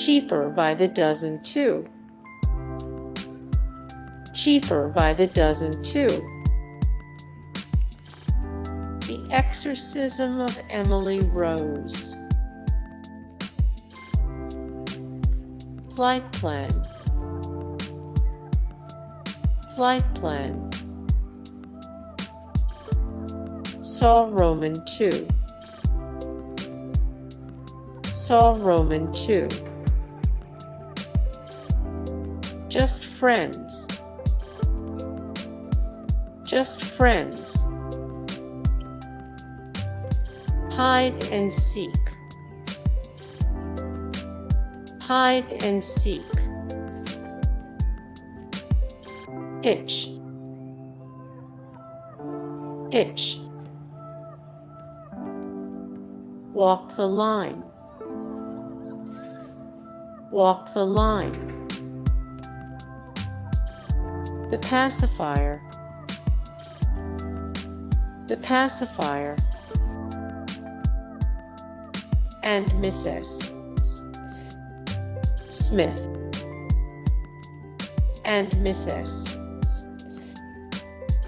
Cheaper by the dozen too. Cheaper by the dozen too. The Exorcism of Emily Rose. Flightplan. Flightplan. Saw Roman 2. Saw Roman 2. Just friends. Just friends. Hide and seek. Hide and seek. Hitch. Hitch. Walk the line. Walk the line. The Pacifier. The Pacifier. And Mrs. Smith. And Mrs.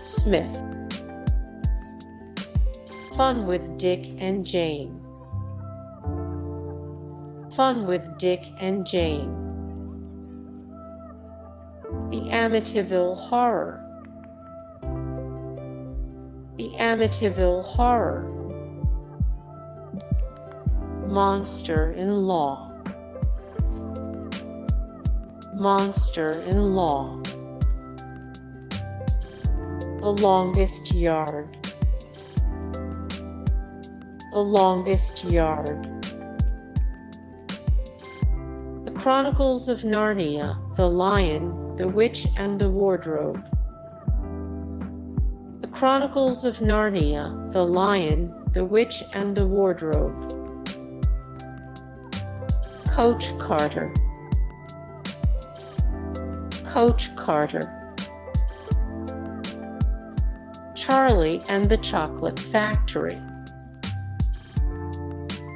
Smith. Fun with Dick and Jane. Fun with Dick and Jane. The Amityville Horror. The Amityville Horror. Monster-in-Law. Monster-in-Law. The Longest Yard. The Longest Yard. The Chronicles of Narnia, The Lion, the Witch and the Wardrobe. The Chronicles of Narnia, The Lion, the Witch and the Wardrobe. Coach Carter. Coach Carter. Charlie and the Chocolate Factory.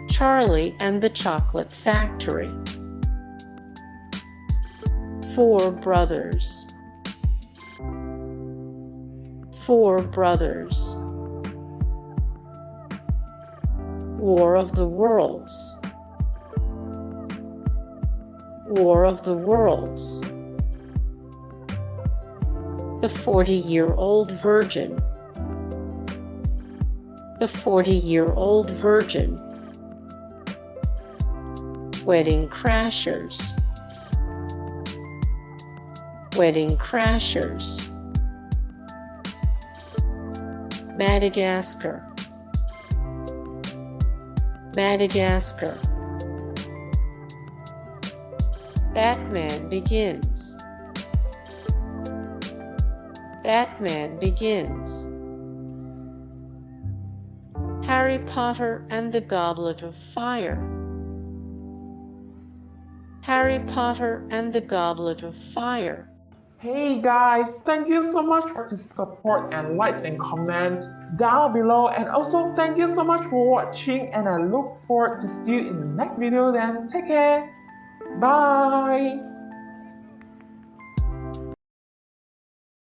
Charlie and the Chocolate Factory. Four Brothers. Four Brothers. War of the Worlds. War of the Worlds. The 40-Year-Old Virgin. The 40-Year-Old Virgin. Wedding Crashers. Wedding Crashers. Madagascar. Madagascar. Batman Begins. Batman Begins. Harry Potter and the Goblet of Fire. Harry Potter and the Goblet of Fire. Hey guys, thank you so much for the support and likes and comments down below, and also thank you so much for watching, and I look forward to see you in the next video. Then take care. Bye.